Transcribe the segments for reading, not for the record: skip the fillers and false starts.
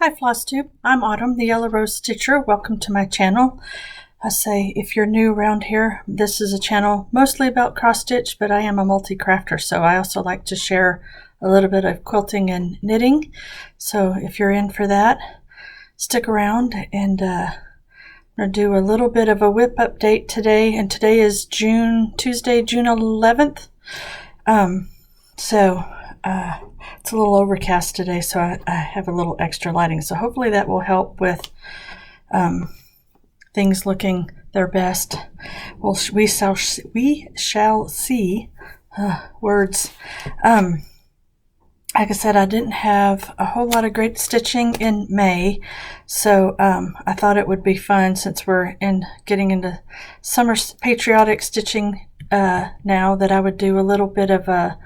Hi FlossTube, I'm Autumn, the Yellow Rose Stitcher. Welcome to my channel. I say if you're new around here, this is a channel mostly about cross stitch, but I am a multi-crafter, so I also like to share a little bit of quilting and knitting. So if you're in for that, stick around, and I'm going to do a little bit of a WIP update today, and today is Tuesday, June 11th. It's a little overcast today, so I have a little extra lighting. So hopefully that will help with things looking their best. Well, we shall see. Words. Like I said, I didn't have a whole lot of great stitching in May, so I thought it would be fun, since we're getting into summer patriotic stitching now, that I would do a little bit of a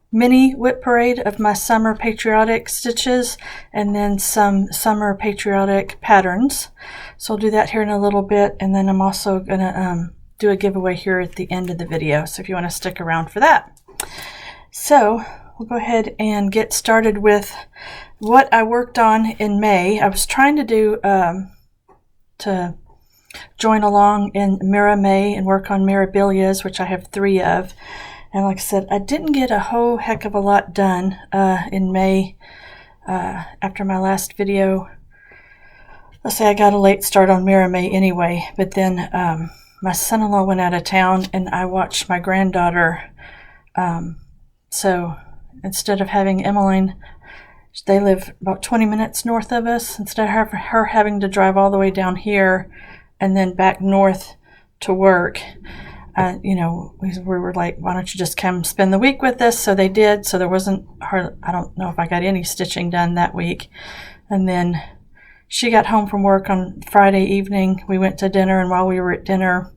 mini WIP parade of my summer patriotic stitches, and then some summer patriotic patterns. So I'll do that here in a little bit, and then I'm also going to do a giveaway here at the end of the video, so if you want to stick around for that. So we'll go ahead and get started with what I worked on in May. I was trying to do to join along in May and work on Mirabilas, which I have 3 of. And like I said, I didn't get a whole heck of a lot done in May after my last video. Let's say I got a late start on May anyway, but then my son-in-law went out of town and I watched my granddaughter. So instead of having Emmeline, they live about 20 minutes north of us, instead of her having to drive all the way down here and then back north to work, we were like, why don't you just come spend the week with us? So they did. So there wasn't hard. I don't know if I got any stitching done that week. And then she got home from work on Friday evening. We went to dinner, and while we were at dinner,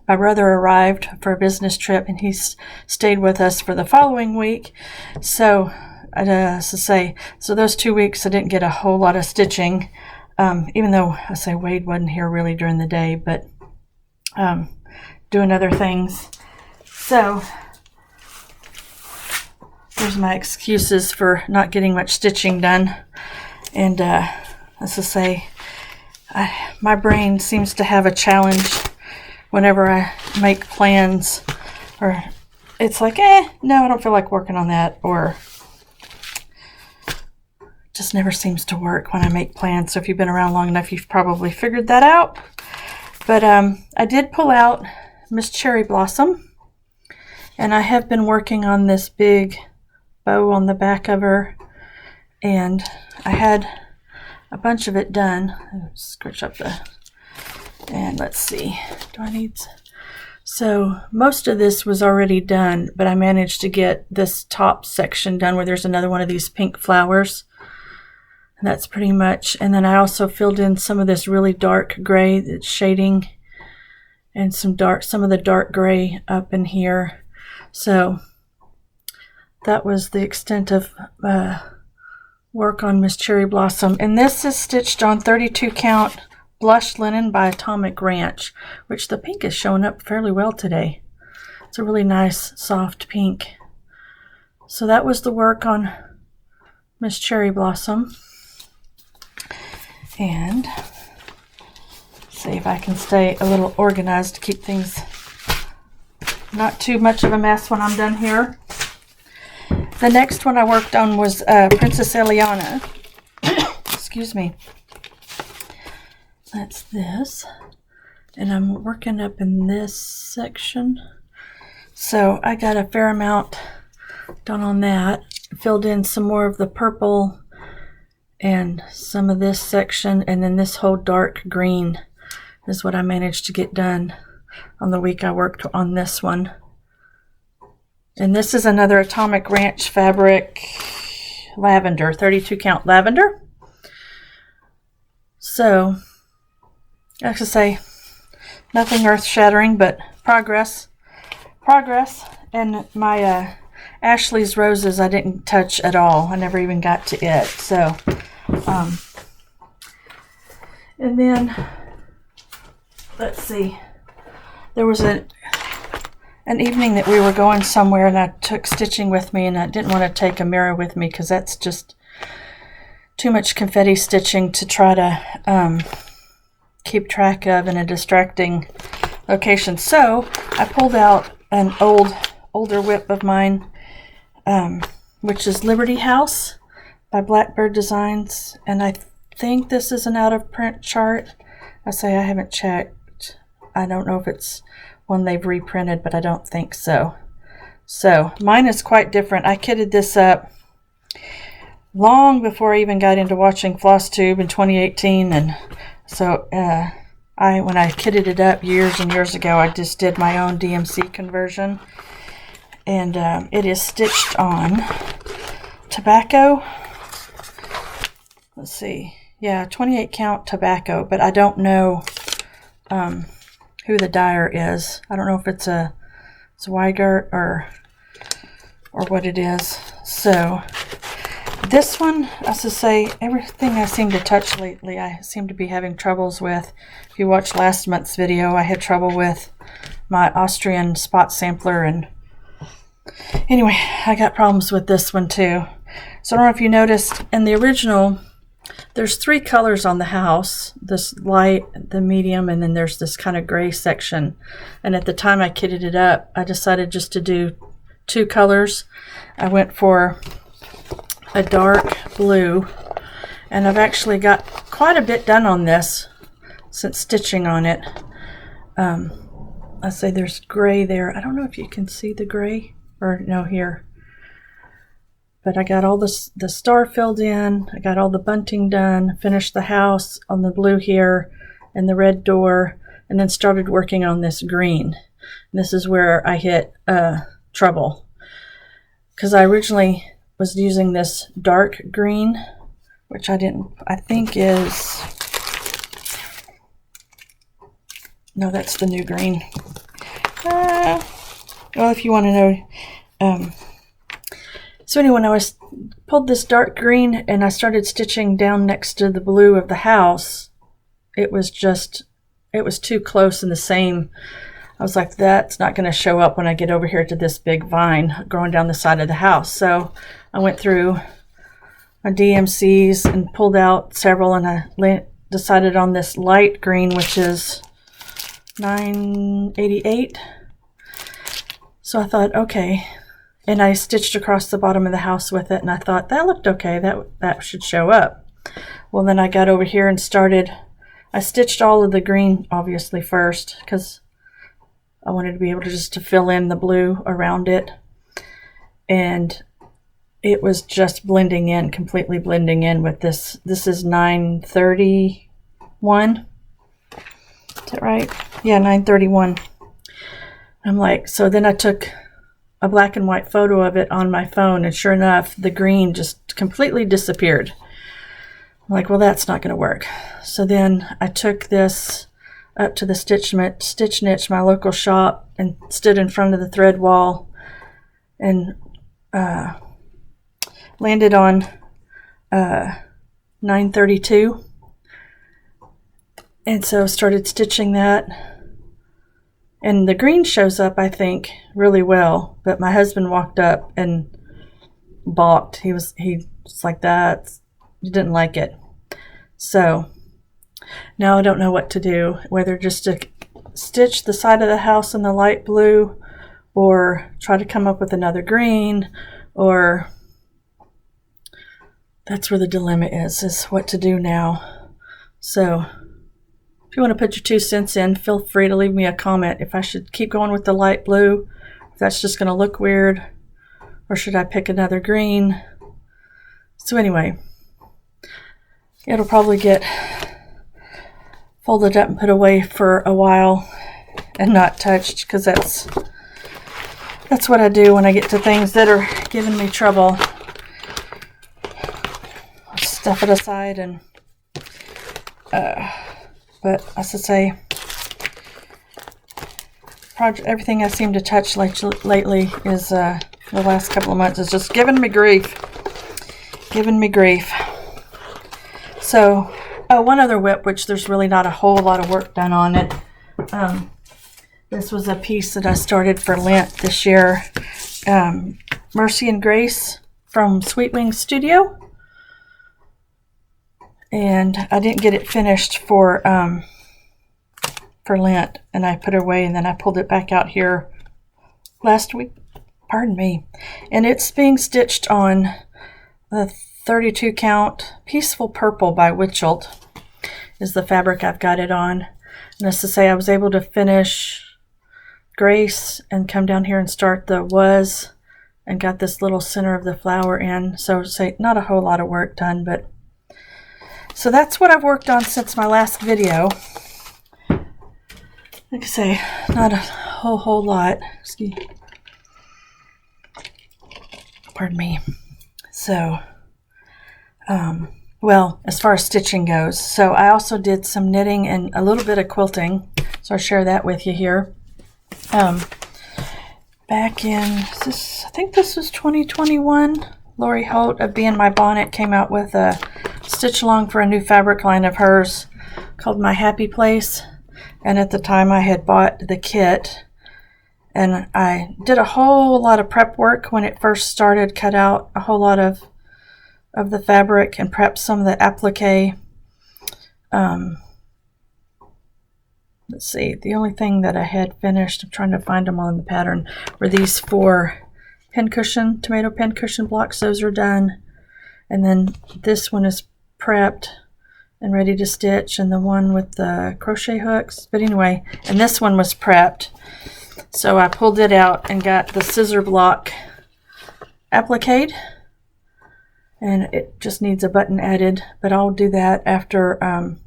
my brother arrived for a business trip, and he stayed with us for the following week. So so those 2 weeks I didn't get a whole lot of stitching, even though Wade wasn't here really during the day, but doing other things. So there's my excuses for not getting much stitching done. And my brain seems to have a challenge whenever I make plans, or it's like, no, I don't feel like working on that, or just never seems to work when I make plans. So if you've been around long enough, you've probably figured that out. But I did pull out Miss Cherry Blossom, and I have been working on this big bow on the back of her, and I had a bunch of it done. Scratch up and let's see, so most of this was already done, but I managed to get this top section done where there's another one of these pink flowers. And that's pretty much, and then I also filled in some of this really dark gray that's shading, and some of the dark gray up in here. So that was the extent of work on Miss Cherry Blossom. And this is stitched on 32 count blush linen by Atomic Ranch, which the pink is showing up fairly well today. It's a really nice soft pink. So that was the work on Miss Cherry Blossom. And see if I can stay a little organized to keep things not too much of a mess when I'm done here. The next one I worked on was Princess Elliana. Excuse me. That's this. And I'm working up in this section. So I got a fair amount done on that. Filled in some more of the purple and some of this section, and then this whole dark green is what I managed to get done on the week I worked on this one. And this is another Atomic Ranch fabric, lavender, 32 count lavender. So I have to say, nothing earth shattering, but progress. And my Ashley's roses I didn't touch at all. I never even got to it. So and then let's see, there was an evening that we were going somewhere, and I took stitching with me, and I didn't want to take a mirror with me because that's just too much confetti stitching to try to keep track of in a distracting location. So I pulled out an older WIP of mine, which is Liberty House by Blackbird Designs, and I think this is an out of print chart. I haven't checked. I don't know if it's one they've reprinted, but I don't think so. So mine is quite different. I kitted this up long before I even got into watching FlossTube in 2018, and so when I kitted it up years and years ago, I just did my own DMC conversion, and it is stitched on tobacco. Let's see, yeah, 28 count tobacco, but I don't know who the dyer is. I don't know if it's Zweigart or what it is. So this one, as I say, everything I seem to touch lately, I seem to be having troubles with. If you watched last month's video, I had trouble with my Austrian spot sampler, and anyway, I got problems with this one too. So I don't know if you noticed, in the original, there's 3 colors on the house, this light, the medium, and then there's this kind of gray section. And at the time I kitted it up, I decided just to do 2 colors. I went for a dark blue, and I've actually got quite a bit done on this since stitching on it. I say there's gray there. I don't know if you can see the gray, or no, here. But I got all the star filled in, I got all the bunting done, finished the house on the blue here and the red door, and then started working on this green. And this is where I hit trouble, because I originally was using this dark green, which I think is, no, that's the new green. Well, if you want to know, so anyway, when I pulled this dark green and I started stitching down next to the blue of the house, it was too close in the same. I was like, that's not going to show up when I get over here to this big vine growing down the side of the house. So I went through my DMCs and pulled out several, and I decided on this light green, which is 988. So I thought, okay. And I stitched across the bottom of the house with it, and I thought that looked okay, that should show up. Well, then I got over here and I stitched all of the green obviously first, because I wanted to be able to fill in the blue around it, and it was just blending in, completely blending in with this. This is 931. Is that right? Yeah, 931. I'm like, so then I took a black and white photo of it on my phone, and sure enough, the green just completely disappeared. I'm like, well, that's not going to work. So then I took this up to the Stitch Niche, my local shop, and stood in front of the thread wall and landed on 932, and so started stitching that. And the green shows up, I think, really well, but my husband walked up and balked. He was like that. He didn't like it. So now I don't know what to do, whether just to stitch the side of the house in the light blue, or try to come up with another green, or that's where the dilemma is what to do now. So if you want to put your 2 cents in, feel free to leave me a comment if I should keep going with the light blue, if that's just going to look weird, or should I pick another green. So anyway, it'll probably get folded up and put away for a while and not touched, because that's what I do when I get to things that are giving me trouble. I'll stuff it aside, and but as I say, everything I seem to touch lately is the last couple of months is just giving me grief. So, one other WIP, which there's really not a whole lot of work done on it. This was a piece that I started for Lent this year. Mercy and Grace from Sweet Wings Studio. and I didn't get it finished for Lent, and I put it away, and then I pulled it back out here last week, pardon me, and it's being stitched on the 32 count Peaceful Purple by Holt is the fabric I've got it on. And that's to say I was able to finish Grace and come down here and start the Was, and got this little center of the flower in. So say not a whole lot of work done, but so that's what I've worked on since my last video. Like I say, not a whole lot. Excuse me. Pardon me. So, well, as far as stitching goes, so I also did some knitting and a little bit of quilting. So I'll share that with you here. Back in, I think this was 2021, Lori Holt of Being My Bonnet came out with a stitch along for a new fabric line of hers called My Happy Place. And at the time I had bought the kit, and I did a whole lot of prep work when it first started, cut out a whole lot of the fabric and prepped some of the applique. Let's see, the only thing that I had finished, I'm trying to find them on the pattern, were these 4 pincushion, tomato pincushion blocks. Those are done. And then this one is prepped and ready to stitch, and the one with the crochet hooks. But anyway, and this one was prepped. So I pulled it out and got the scissor block appliqued. And it just needs a button added, but I'll do that after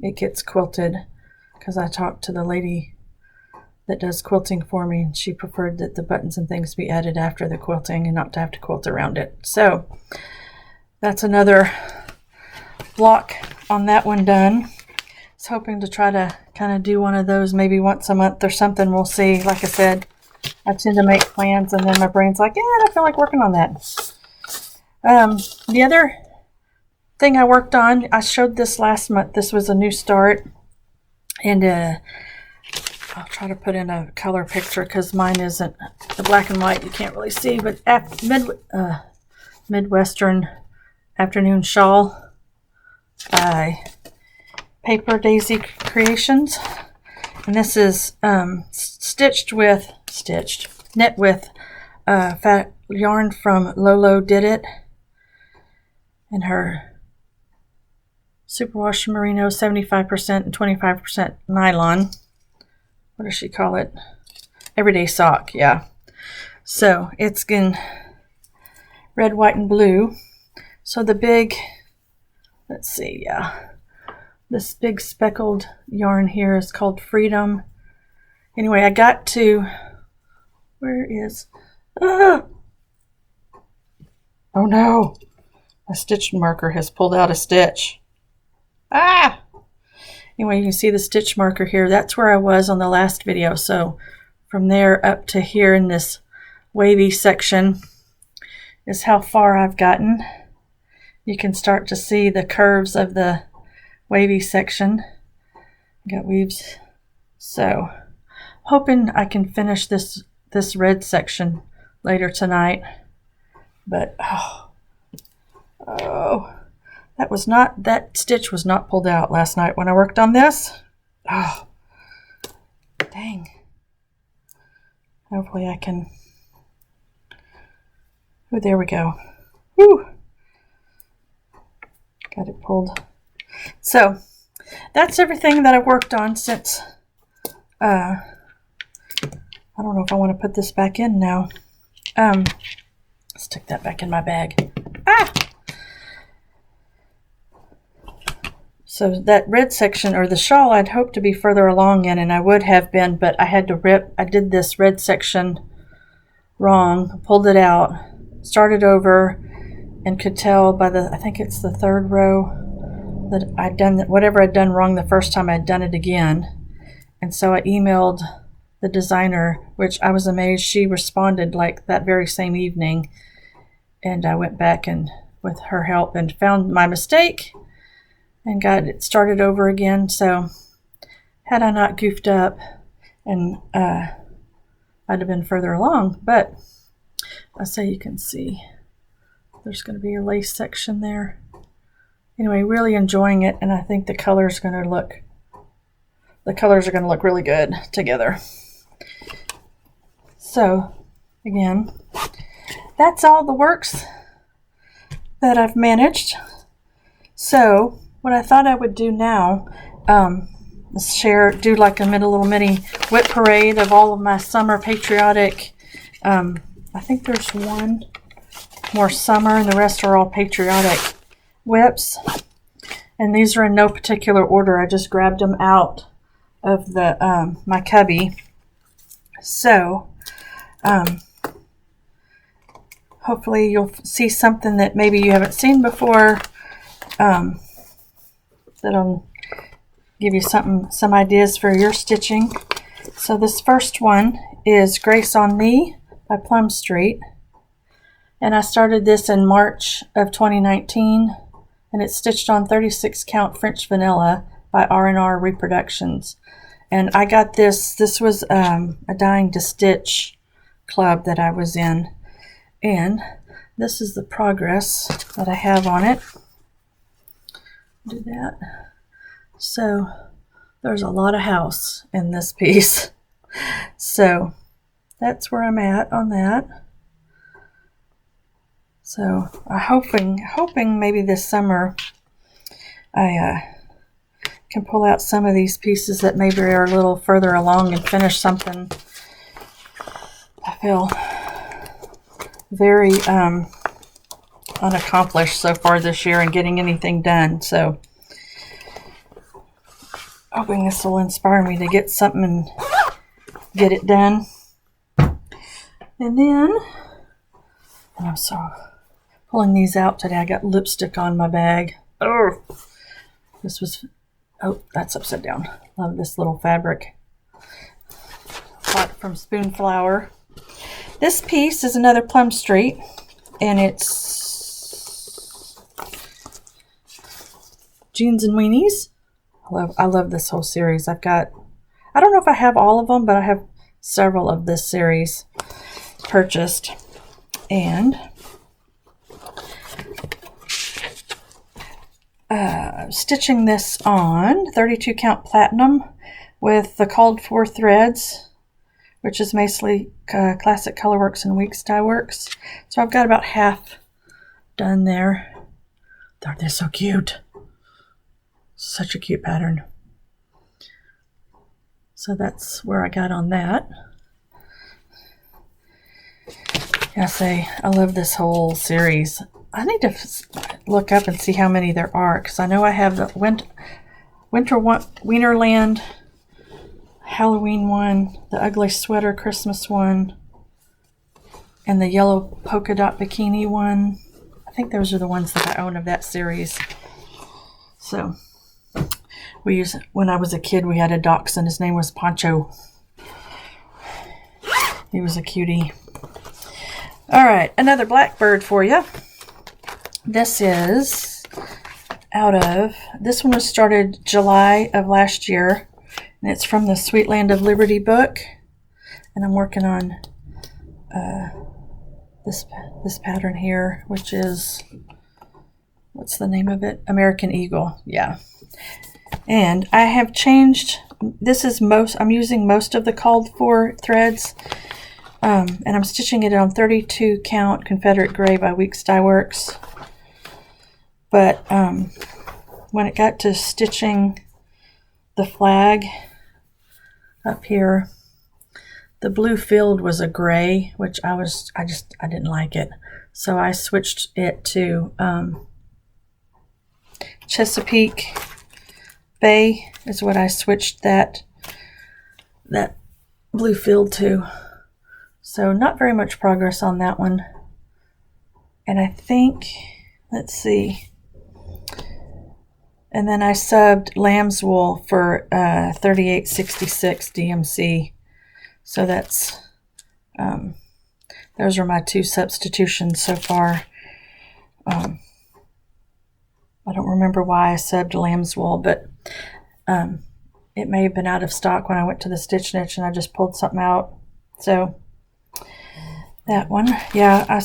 it gets quilted, because I talked to the lady that does quilting for me, and she preferred that the buttons and things be added after the quilting and not to have to quilt around it. So that's another block on that one done. I was hoping to try to kind of do one of those maybe once a month or something. We'll see. Like I said, I tend to make plans and then my brain's like, yeah, I don't feel like working on that. The other thing I worked on, I showed this last month. This was a new start, and I'll try to put in a color picture because mine isn't the black and white. You can't really see, but Midwestern Afternoon Shawl by Paper Daisy Creations, and this is knit with fat yarn from Lolo Did It, and her superwash merino, 75% and 25% nylon. What does she call it? Everyday sock, yeah. So it's in red, white, and blue. So the big, let's see, yeah. This big speckled yarn here is called Freedom. Anyway, I got to, where is, oh no, my stitch marker has pulled out a stitch. Anyway, you can see the stitch marker here. That's where I was on the last video. So from there up to here in this wavy section is how far I've gotten. You can start to see the curves of the wavy section. Got weaves. So hoping I can finish this red section later tonight. But oh, that stitch was not pulled out last night when I worked on this. Oh, dang. Hopefully I can. Oh, there we go. Whew. Got it pulled. So that's everything that I worked on since. I don't know if I want to put this back in now. Stick that back in my bag. So that red section, or the shawl, I'd hoped to be further along in, and I would have been, but I had to rip. I did this red section wrong, pulled it out, started over, and could tell by I think it's the 3rd row, that I'd done whatever I'd done wrong the first time, I'd done it again. And so I emailed the designer, which I was amazed she responded like that very same evening. And I went back and with her help and found my mistake and got it started over again. So had I not goofed up, and I'd have been further along. But I say you can see there's going to be a lace section there. Anyway, really enjoying it, and I think the colors are going to look really good together. So again, that's all the works that I've managed. So what I thought I would do now, do like a little mini WIP parade of all of my summer patriotic. I think there's one more summer, and the rest are all patriotic WIPs. And these are in no particular order. I just grabbed them out of the my cubby. So hopefully you'll see something that maybe you haven't seen before. That'll give you some ideas for your stitching. So this first one is Grace on Me by Plum Street, and I started this in March of 2019, and it's stitched on 36 count French vanilla by R&R Reproductions. And I got this was a Dying to Stitch club that I was in, and this is the progress that I have on it. Do that. So there's a lot of house in this piece. So that's where I'm at on that. So I'm hoping maybe this summer I can pull out some of these pieces that maybe are a little further along and finish something. I feel very unaccomplished so far this year in getting anything done. So hoping this will inspire me to get something and get it done. And then, I'm so pulling these out today. I got lipstick on my bag. Oh, that's upside down. Love this little fabric. Bought from Spoonflower. This piece is another Plum Street, and it's Jeans and Weenies. I love this whole series. I don't know if I have all of them, but I have several of this series purchased. And stitching this on 32 count platinum with the called for threads, which is mostly Classic Colorworks and Weeks Dye Works. So I've got about half done there. They're so cute. Such a cute pattern. So that's where I got on that. I love this whole series. I need to look up and see how many there are, because I know I have the Winter one, Wienerland, Halloween one, the Ugly Sweater Christmas one, and the Yellow Polka Dot Bikini one. I think those are the ones that I own of that series. So when I was a kid, we had a dachshund. His name was Poncho. He was a cutie. All right, another Blackbird for you. This is this one was started July of last year, and it's from the Sweet Land of Liberty book. And I'm working on this pattern here, which is, what's the name of it? American Eagle. Yeah. And I have changed, I'm using most of the called for threads, and I'm stitching it on 32 count Confederate Gray by Weeks Dye Works. But when it got to stitching the flag up here, the blue field was a gray, which I didn't like it. So I switched it to Chesapeake Bay is what I switched that blue field to. So not very much progress on that one. And I think, let's see. And then I subbed lamb's wool for 3866 DMC. So that's, those are my two substitutions so far. I don't remember why I subbed lamb's wool, but it may have been out of stock when I went to the Stitch Niche and I just pulled something out. So that one, yeah, I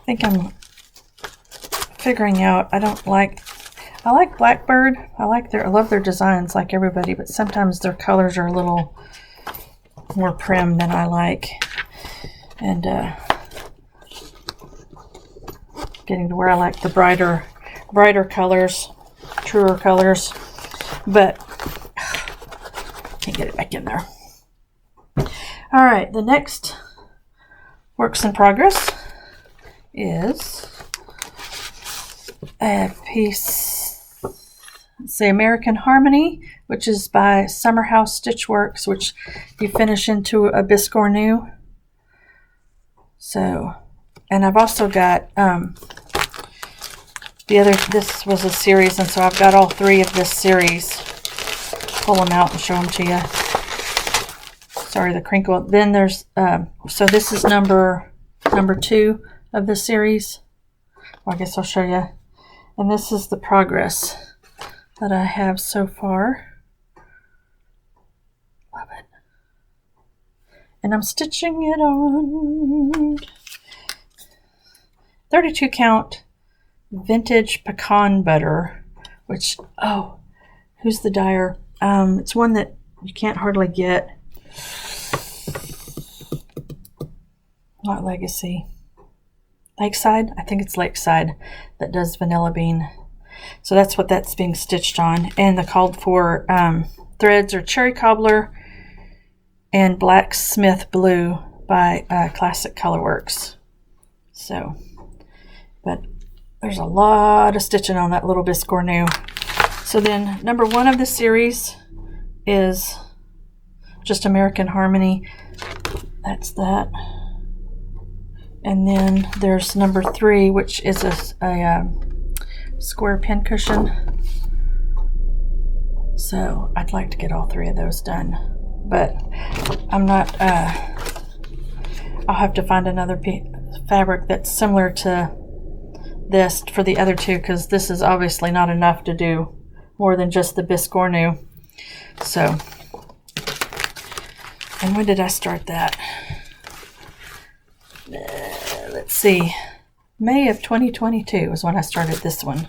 think I'm figuring out, I like Blackbird. I love their designs like everybody, but sometimes their colors are a little more prim than I like. And getting to where I like the brighter colors, truer colors, but can't get it back in there. All right, the next works in progress is a piece, let's say American Harmony, which is by Summer House Stitchworks, which you finish into a biscornu. So, and I've also got this was a series, and so I've got all 3 of this series. Pull them out and show them to you. Sorry, the crinkle. Then there's, so this is number 2 of the series. Well, I guess I'll show you. And this is the progress that I have so far. Love it. And I'm stitching it on 32 count vintage pecan butter, which, oh, who's the dyer? It's one that you can't hardly get. Not Legacy. Lakeside? I think it's Lakeside that does Vanilla Bean. So that's what that's being stitched on. And the called for threads are Cherry Cobbler and Blacksmith Blue by Classic Colorworks. So, but there's a lot of stitching on that little biscornu. So then number 1 of the series is just American Harmony. That's that. And then there's number 3, which is a square pin cushion. So I'd like to get all 3 of those done, but I'm not, I'll have to find another fabric that's similar to this for the other 2, because this is obviously not enough to do more than just the biscornu. So, and when did I start that? Let's see, May of 2022 is when I started this one.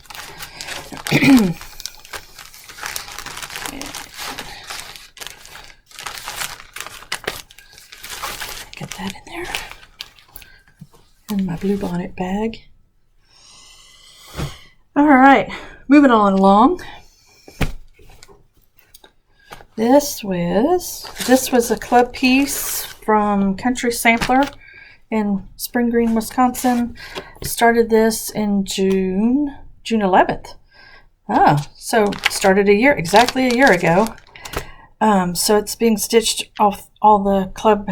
Get that in there. And my blue bonnet bag. All right, moving on along. This was a club piece from Country Sampler in Spring Green, Wisconsin. Started this in June 11th. Oh, so started exactly a year ago. So it's being stitched off all the club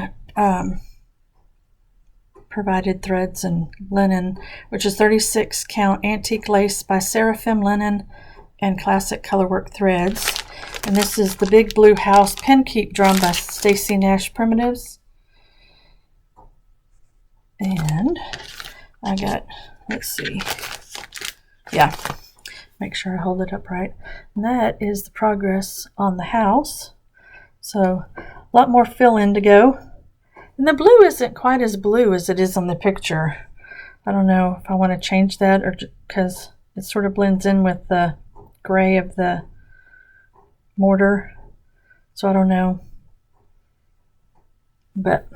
provided threads and linen, which is 36 count antique lace by Seraphim Linen and Classic Colorwork threads. And this is the Big Blue House Pin Keep Drum by Stacy Nash Primitives. And I got, let's see, yeah, make sure I hold it up right. And that is the progress on the house. So a lot more fill in to go. And the blue isn't quite as blue as it is on the picture. I don't know if I want to change that, or because it sort of blends in with the gray of the mortar. So I don't know. But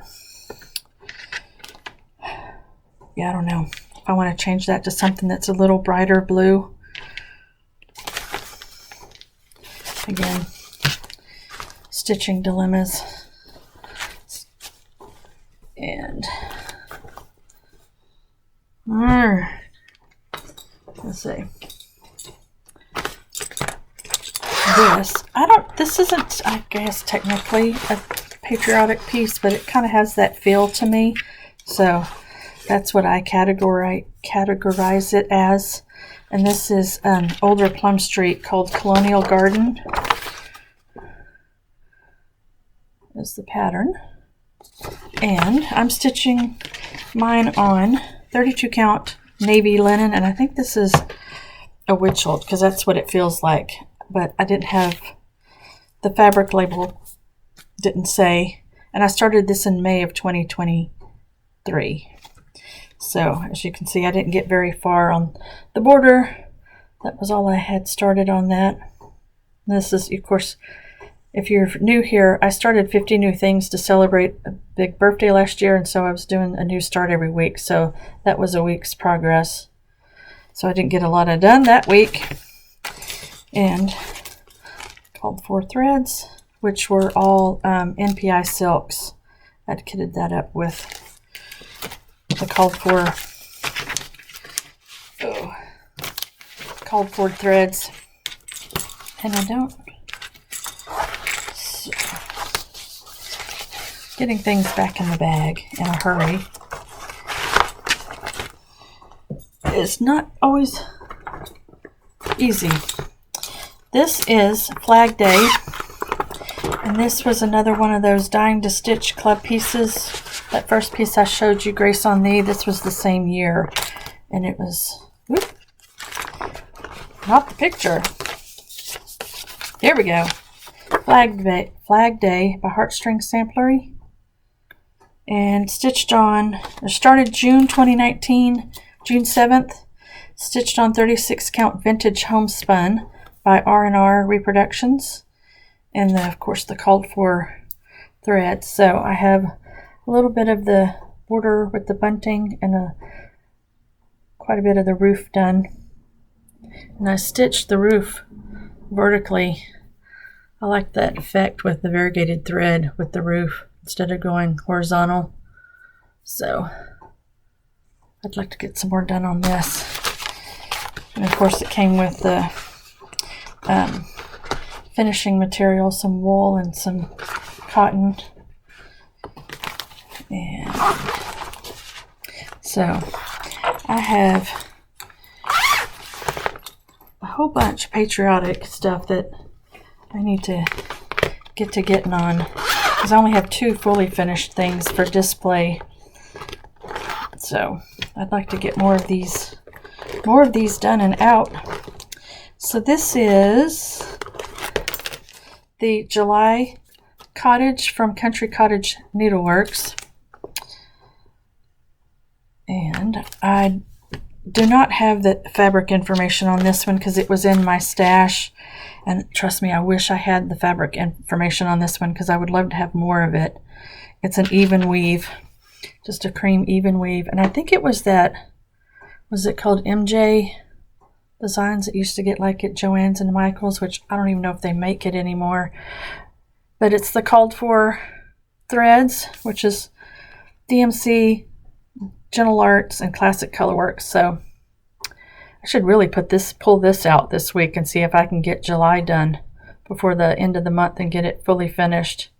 yeah, I don't know if I want to change that to something that's a little brighter blue. Again, stitching dilemmas. And let's see. This isn't, I guess, technically a patriotic piece, but it kind of has that feel to me. So that's what I categorize it as. And this is an older Plum Street called Colonial Garden. Is the pattern. And I'm stitching mine on 32 count navy linen, and I think this is a witch Holt because that's what it feels like. But I didn't have the fabric label, didn't say, and I started this in May of 2023. So as you can see, I didn't get very far on the border. That was all I had started on that. This is, of course, if you're new here, I started 50 new things to celebrate a big birthday last year, and so I was doing a new start every week. So that was a week's progress. So I didn't get a lot done that week. And called for threads, which were all NPI silks. I'd kitted that up with the called for threads. And I don't. So, getting things back in the bag in a hurry is not always easy. This is Flag Day, and this was another one of those Dying to Stitch club pieces. That first piece I showed you, Grace on Thee, this was the same year, and it was, whoop, not the picture. Here we go. Flag Day by Heartstring Samplery, and stitched on, it started June 2019, June 7th, stitched on 36 count vintage homespun by R&R Reproductions, and of course the called for thread. So I have a little bit of the border with the bunting and quite a bit of the roof done, and I stitched the roof vertically. I like that effect with the variegated thread with the roof instead of going horizontal. So I'd like to get some more done on this. And of course it came with the finishing material, some wool and some cotton. And so I have a whole bunch of Patriotic stuff that I need to get to getting on, because I only have 2 fully finished things for display. So I'd like to get more of these done and out. So this is the July Cottage from Country Cottage Needleworks, and I do not have the fabric information on this one because it was in my stash, and trust me, I wish I had the fabric information on this one because I would love to have more of it. It's an even weave, just a cream even weave, and I think it was that, was it called MJ Designs that used to get like at Joann's and Michael's, which I don't even know if they make it anymore. But it's the called for threads, which is DMC, Gentle Arts, and Classic Colorworks. So I should really pull this out this week and see if I can get July done before the end of the month and get it fully finished.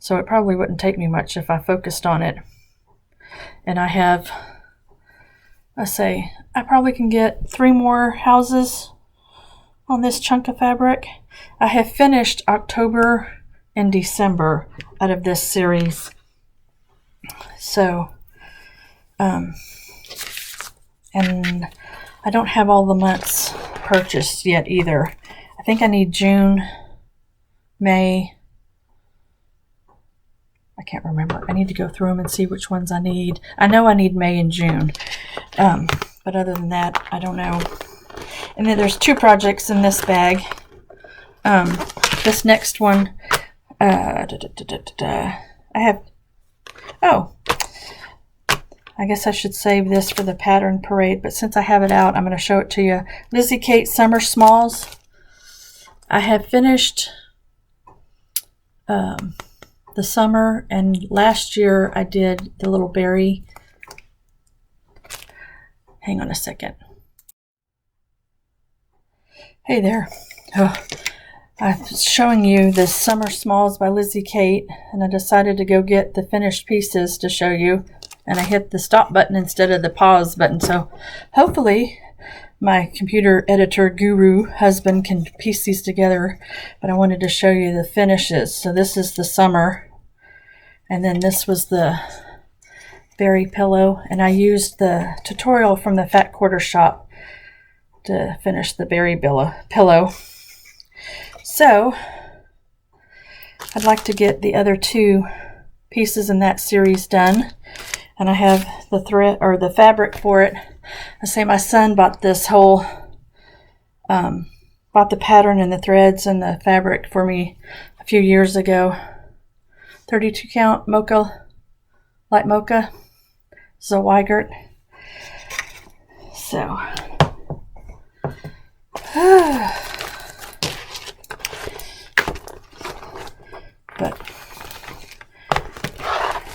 So it probably wouldn't take me much if I focused on it. And I have, I probably can get 3 more houses on this chunk of fabric. I have finished October and December out of this series. So, and I don't have all the months purchased yet either. I think I need June, May. I can't remember. I need to go through them and see which ones I need. I know I need May and June. But other than that, I don't know. And then there's 2 projects in this bag. This next one, I have, I guess I should save this for the pattern parade, but since I have it out, I'm going to show it to you. Lizzie Kate Summer Smalls. I have finished the summer, and last year I did the little berry. Hang on a second. Hey there. I was showing you the Summer Smalls by Lizzie Kate, and I decided to go get the finished pieces to show you, and I hit the stop button instead of the pause button, so hopefully my computer editor guru husband can piece these together, but I wanted to show you the finishes. So this is the summer, and then this was the berry pillow, and I used the tutorial from the Fat Quarter Shop to finish the berry pillow. So I'd like to get the other 2 pieces in that series done. and I have the thread or the fabric for it. I say my son bought this whole, bought the pattern and the threads and the fabric for me a few years ago. 32 count mocha, light mocha, Zweigert. So, but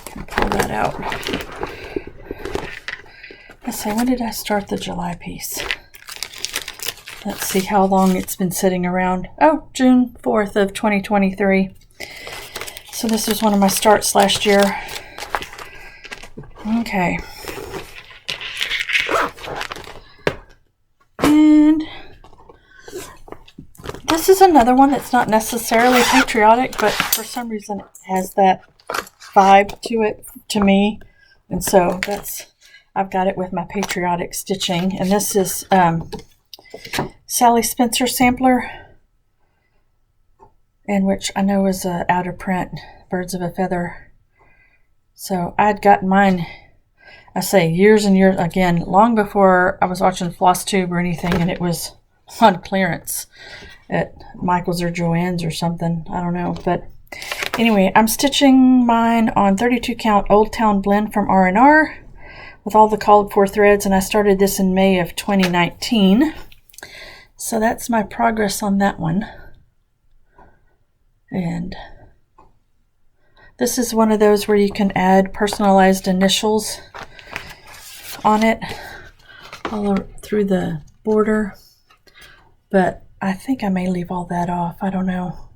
can pull that out. Let's see, when did I start the July piece? Let's see how long it's been sitting around. Oh, June 4th of 2023. So this was one of my starts last year. Okay. And this is another one that's not necessarily patriotic, but for some reason it has that vibe to it, to me. And so I've got it with my patriotic stitching. And this is Sally Spencer sampler, and which I know is out of print, Birds of a Feather. So I'd gotten mine, I say years and years, again, long before I was watching FlossTube or anything, and it was on clearance at Michael's or Joann's or something. I don't know. But anyway, I'm stitching mine on 32 count Old Town Blend from R&R with all the called for threads, and I started this in May of 2019. So that's my progress on that one. And this is one of those where you can add personalized initials on it all through the border. But I think I may leave all that off. I don't know.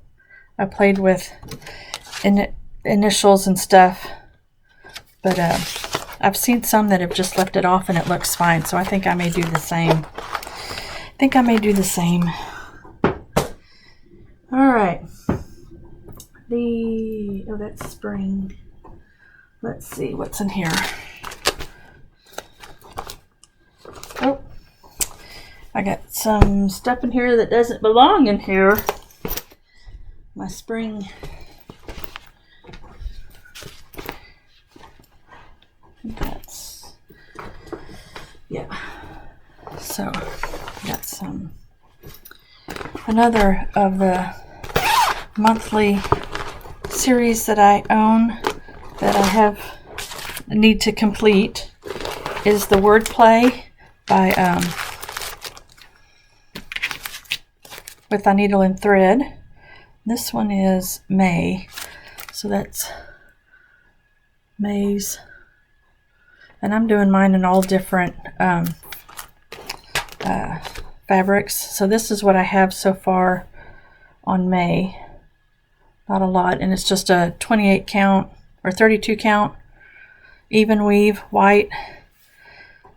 I played with initials and stuff. But I've seen some that have just left it off and it looks fine. So I think I may do the same. All right. Oh, that's spring. Let's see what's in here. Oh, I got some stuff in here that doesn't belong in here. My spring. Yeah. So, got some. Another of the monthly series that I own that I need to complete is the Wordplay by with a needle and thread. This one is May, so that's May's, and I'm doing mine in all different fabrics. So this is what I have so far on May. Not a lot, and it's just a 28 count or 32 count even weave white.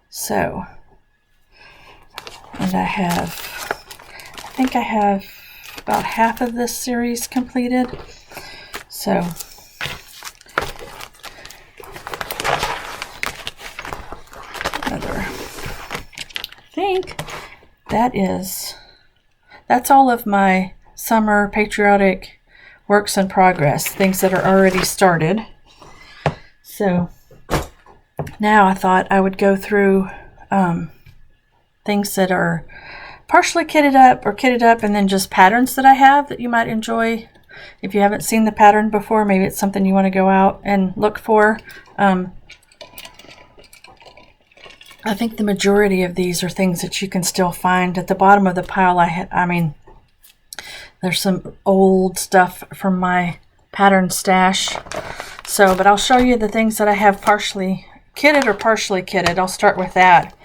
So, and I think I have about half of this series completed. So, I think that's all of my summer patriotic works in progress, things that are already started. So now I thought I would go through things that are partially kitted up or kitted up, and then just patterns that I have that you might enjoy. If you haven't seen the pattern before, maybe it's something you want to go out and look for. I think the majority of these are things that you can still find. At the bottom of the pile, I mean, there's some old stuff from my pattern stash. So, but I'll show you the things that I have partially kitted or partially kitted. I'll start with that.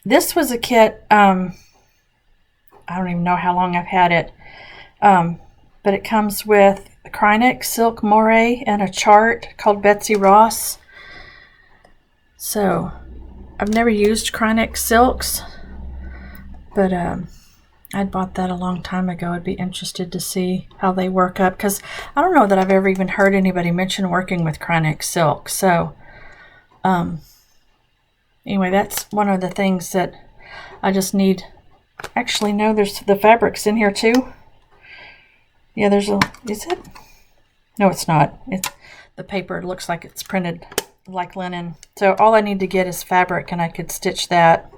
This was a kit, I don't even know how long I've had it, but it comes with a Krynic silk moire and a chart called Betsy Ross. So, I've never used Krynic silks, but I'd bought that a long time ago. I'd be interested to see how they work up, because I don't know that I've ever even heard anybody mention working with Krynic silk. So anyway, that's one of the things that I just need. Actually, no, there's the fabrics in here too. Yeah, is it? No, it's not. The paper looks like it's printed like linen. So all I need to get is fabric, and I could stitch that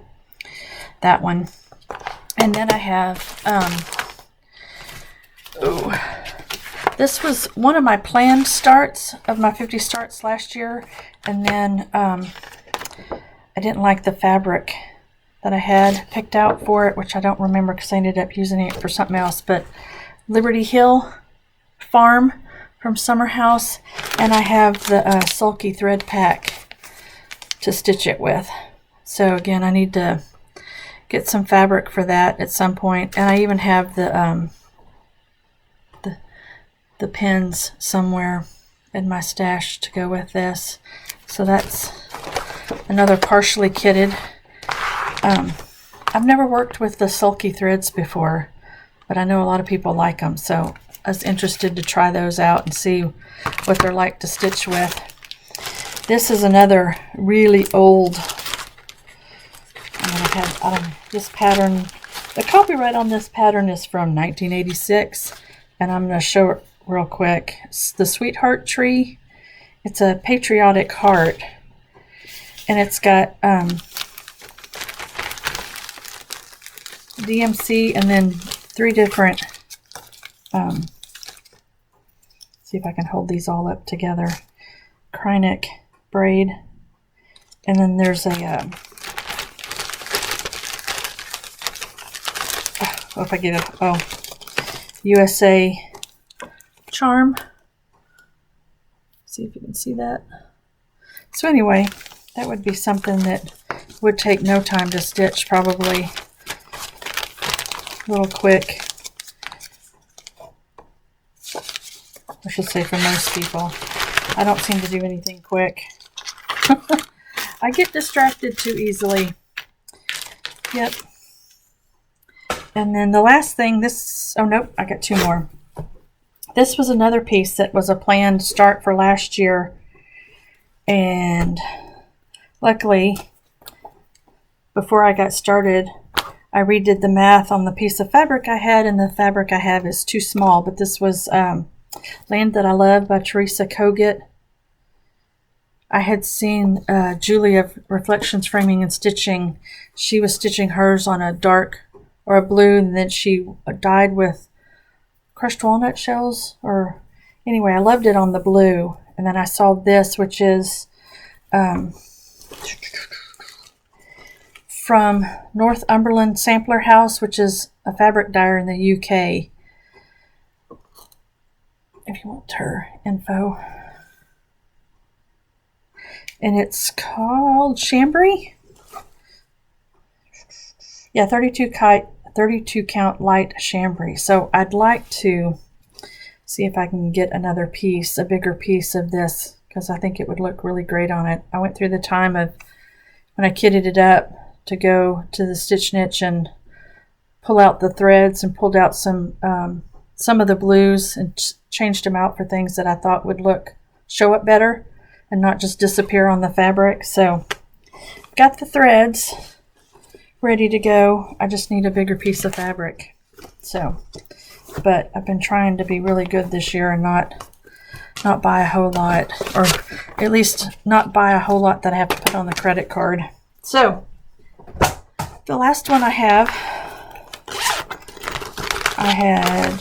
one. And then I have this was one of my planned starts of my 50 starts last year, and then I didn't like the fabric that I had picked out for it, which I don't remember because I ended up using it for something else. But Liberty Hill Farm from Summer House, and I have the Sulky thread pack to stitch it with. So again, I need to get some fabric for that at some point, and I even have the pins somewhere in my stash to go with this. So that's another partially kitted. I've never worked with the Sulky threads before, but I know a lot of people like them, so I was interested to try those out and see what they're like to stitch with. This is another really old, this pattern, the copyright on this pattern is from 1986, and I'm going to show it real quick. It's the Sweetheart Tree. It's a patriotic heart, and it's got DMC and then 3 different, see if I can hold these all up together, Krynic braid, and then there's a, if I get it, USA charm. See if you can see that. So anyway, that would be something that would take no time to stitch, probably a little quick. I should say for most people. I don't seem to do anything quick. I get distracted too easily. Yep. And then the last thing, this, oh nope, I got 2 more. This was another piece that was a planned start for last year. And luckily, before I got started, I redid the math on the piece of fabric I had, and the fabric I have is too small. But this was Land That I Love by Teresa Kogut. I had seen Julie of Reflections Framing and Stitching. She was stitching hers on a dark or a blue, and then she dyed with crushed walnut shells, or anyway, I loved it on the blue. And then I saw this, which is from Northumberland Sampler House, which is a fabric dyer in the UK. If you want her info. And it's called Chambray. Yeah, 32 count light chambray. So I'd like to see if I can get another piece, a bigger piece of this, because I think it would look really great on it. I went through the time of when I kitted it up to go to the stitch niche and pull out the threads, and pulled out some of the blues and changed them out for things that I thought would show up better and not just disappear on the fabric. So got the threads ready to go. I just need a bigger piece of fabric. So, but I've been trying to be really good this year and not buy a whole lot, or at least not buy a whole lot that I have to put on the credit card. So the last one I have, I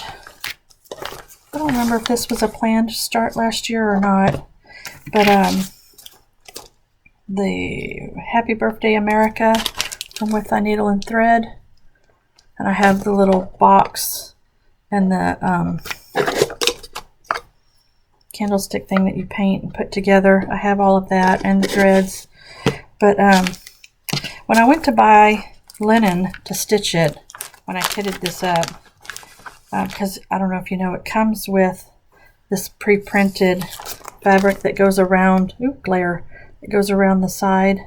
don't remember if this was a planned start last year or not, but the Happy Birthday America from With Thy Needle and Thread, and I have the little box and the candlestick thing that you paint and put together. I have all of that and the threads. But when I went to buy linen to stitch it, when I kitted this up, because I don't know if you know, it comes with this pre-printed fabric that goes around, glare, it goes around the side.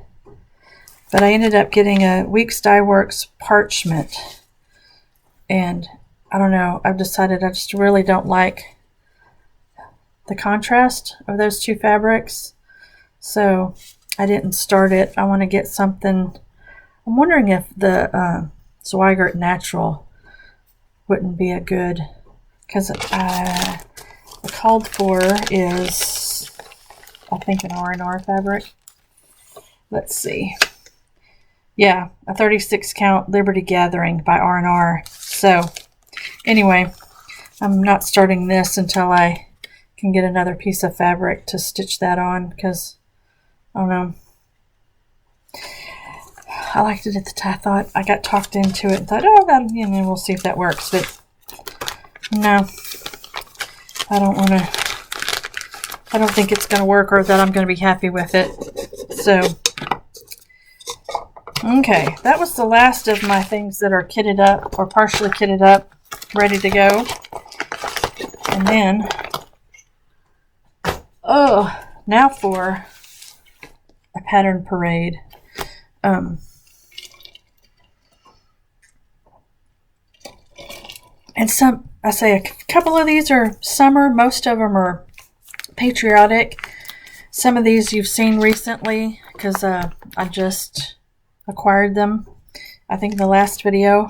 But I ended up getting a Weeks Dye Works parchment, and I don't know, I've decided I just really don't like the contrast of those 2 fabrics, so I didn't start it. I want to get something. I'm wondering if the Zweigart Natural wouldn't be a good, because the called for is I think an R&R fabric. Let's see. Yeah, a 36 count Liberty Gathering by R&R. So anyway, I'm not starting this until I can get another piece of fabric to stitch that on, because I don't know. I liked it at the time. I thought I got talked into it and thought, oh, that, you know, we'll see if that works. But no, I don't want to. I don't think it's going to work, or that I'm going to be happy with it. So, okay, that was the last of my things that are kitted up or partially kitted up, ready to go. And then, oh, now for a pattern parade. And I say a couple of these are summer, most of them are Patriotic. Some of these you've seen recently because I just acquired them, I think, in the last video.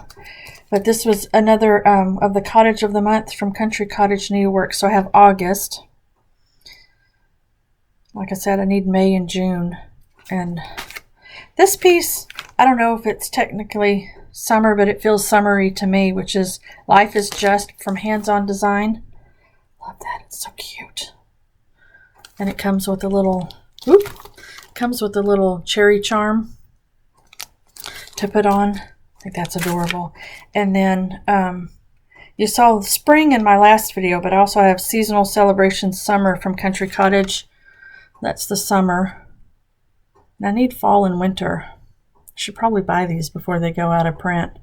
But this was another of the Cottage of the Month from Country Cottage Needlework. So I have August. Like I said, I need May and June. And this piece, I don't know if it's technically summer, but it feels summery to me, which is Life is Just from Hands On Design. Love that. It's so cute. And it comes with a little, cherry charm to put on. I think that's adorable. And then you saw spring in my last video, but I also have Seasonal Celebration Summer from Country Cottage. That's the summer. And I need fall and winter. I should probably buy these before they go out of print.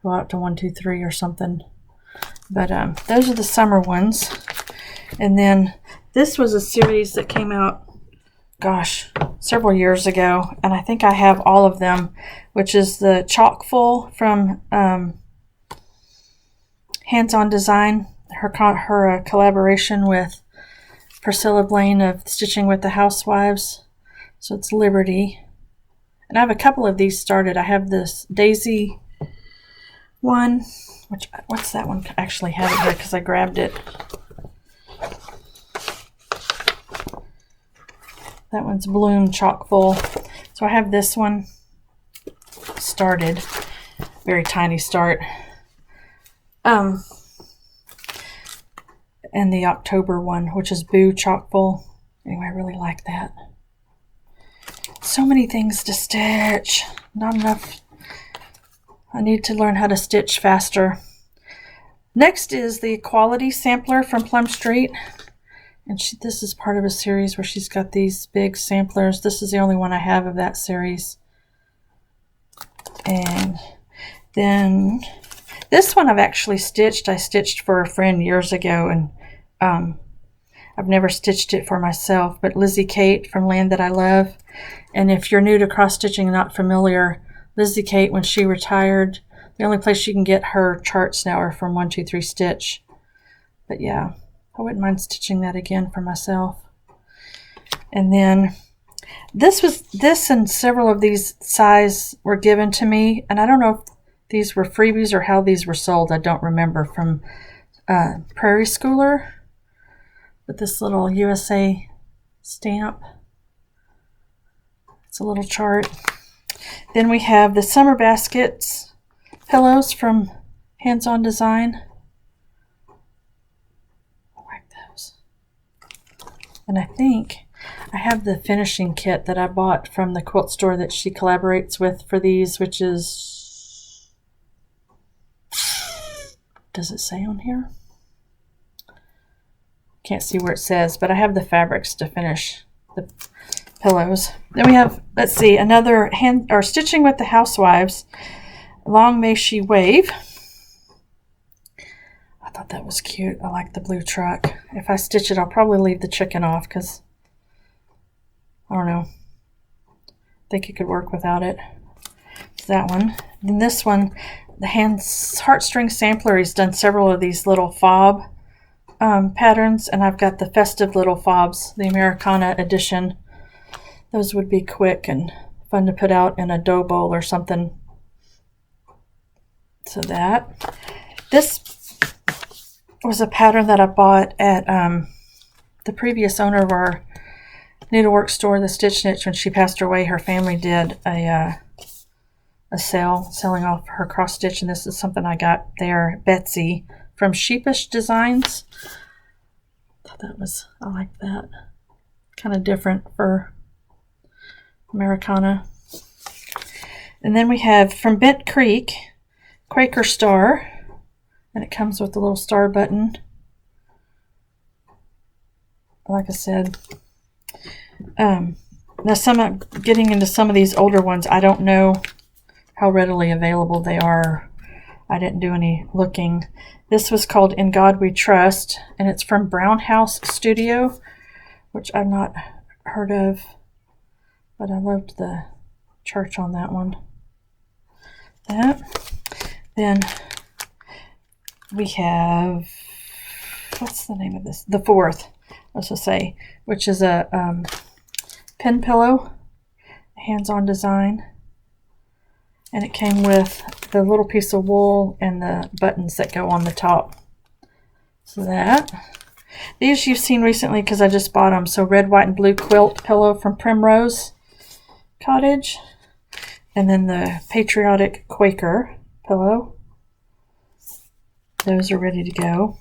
Go out to 123 or something. But those are the summer ones. And then this was a series that came out, gosh, several years ago, and I think I have all of them, which is the Chockful from Hands On Design, her collaboration with Priscilla Blaine of Stitching with the Housewives. So it's Liberty. And I have a couple of these started. I have this Daisy one, what's that one? I actually have it here because I grabbed it. That one's Bloom Chockful. So I have this one started. Very tiny start. And the October one, which is Boo Chockful. Anyway, I really like that. So many things to stitch. Not enough. I need to learn how to stitch faster. Next is the Equality Sampler from Plum Street. And this is part of a series where she's got these big samplers. This is the only one I have of that series. And then this one I've actually stitched. I stitched for a friend years ago, and I've never stitched it for myself. But Lizzie Kate from Land That I Love. And if you're new to cross stitching and not familiar, Lizzie Kate, when she retired, the only place you can get her charts now are from 123 Stitch. But yeah, I wouldn't mind stitching that again for myself. And then this and several of these size were given to me, and I don't know if these were freebies or how these were sold. I don't remember, from Prairie Schooler with this little USA stamp. It's a little chart. Then we have the Summer Baskets pillows from Hands On Design. And I think I have the finishing kit that I bought from the quilt store that she collaborates with for these, which is, does it say on here? Can't see where it says, but I have the fabrics to finish the pillows. Then we have, let's see, another Stitching with the Housewives, Long May She Wave. I thought that was cute. I like the blue truck. If I stitch it, I'll probably leave the chicken off because, I don't know, I think it could work without it. It's that one. Then this one, the Heartstring Sampler, he's done several of these little fob patterns, and I've got the Festive Little Fobs, the Americana edition. Those would be quick and fun to put out in a dough bowl or something. So that. This was a pattern that I bought at the previous owner of our needlework store, the Stitch Niche, when she passed away, her family did a sale selling off her cross stitch, and this is something I got there. Betsy from Sheepish Designs. I like that. Kind of different for Americana. And then we have from Bent Creek, Quaker Star, and it comes with a little star button. Like I said, now getting into some of these older ones, I don't know how readily available they are. I didn't do any looking. This was called In God We Trust, and it's from Brown House Studio, which I've not heard of, but I loved the church on that one. Then we have, what's the name of this? The Fourth, let's just say, which is a pen pillow, hands-on design. And it came with the little piece of wool and the buttons that go on the top. So these you've seen recently because I just bought them. So red, white, and blue quilt pillow from Primrose Cottage. And then the Patriotic Quaker pillow. Those are ready to go.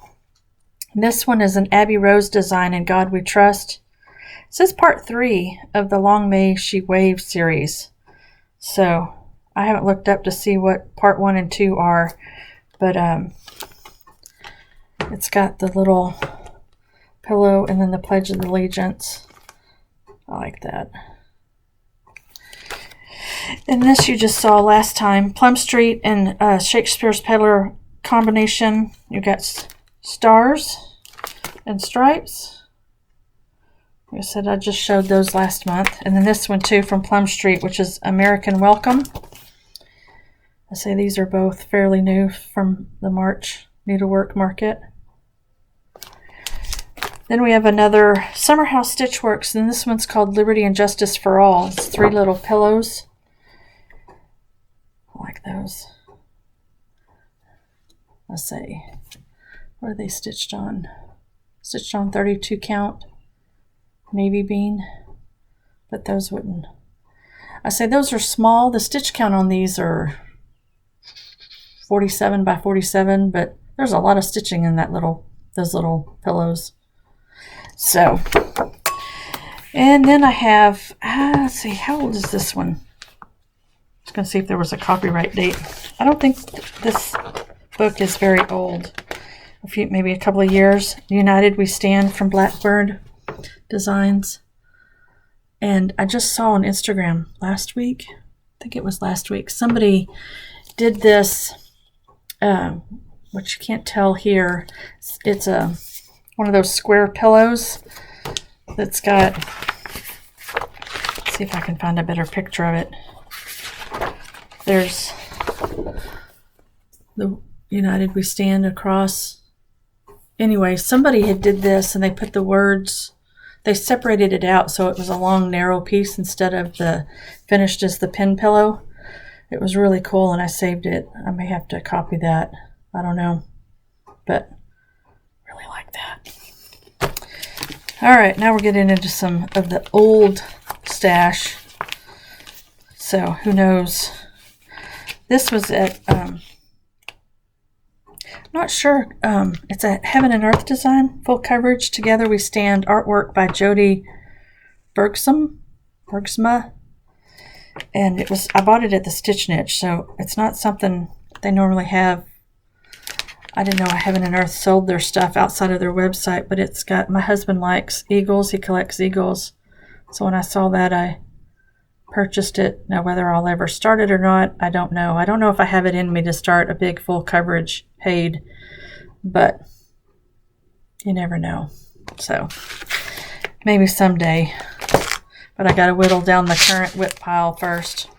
And this one is an Abbey Rose design, In God We Trust. This is part 3 of the Long May She Wave series. So I haven't looked up to see what part 1 and 2 are, but it's got the little pillow and then the Pledge of Allegiance. I like that. And this you just saw last time, Plum Street and Shakespeare's Peddler combination. You got stars and stripes. Like I said, I just showed those last month. And then this one too from Plum Street, which is American Welcome. I say these are both fairly new from the March needlework market. Then we have another Summer House Stitchworks, and this one's called Liberty and Justice for All. It's 3 little pillows. I like those. Let's see. What are they stitched on? Stitched on 32 count navy bean, but those wouldn't. I say those are small. The stitch count on these are 47 by 47, but there's a lot of stitching in those little pillows. So, and then I have, let's see, how old is this one? Just going to see if there was a copyright date. I don't think this book is very old. Maybe a couple of years. United We Stand from Blackbird Designs. And I just saw on Instagram last week, I think it was last week, somebody did this, which you can't tell here. It's one of those square pillows that's got, let's see if I can find a better picture of it. There's the United We Stand across. Anyway, somebody had did this and they put the words, they separated it out so it was a long narrow piece instead of the finished as the pin pillow. It was really cool and I saved it. I may have to copy that. I don't know, but really like that. All right, now we're getting into some of the old stash. So who knows? This was at, not sure, it's a Heaven and Earth design, full coverage, Together We Stand, artwork by Jody Bergsma. And I bought it at the Stitch Niche, so it's not something they normally have. I didn't know Heaven and Earth sold their stuff outside of their website, but it's got, my husband likes eagles, he collects eagles. So when I saw that, I purchased it. Now whether I'll ever start it or not, I don't know. I don't know if I have it in me to start a big full coverage paid, but you never know. So maybe someday, but I got to whittle down the current WIP pile first.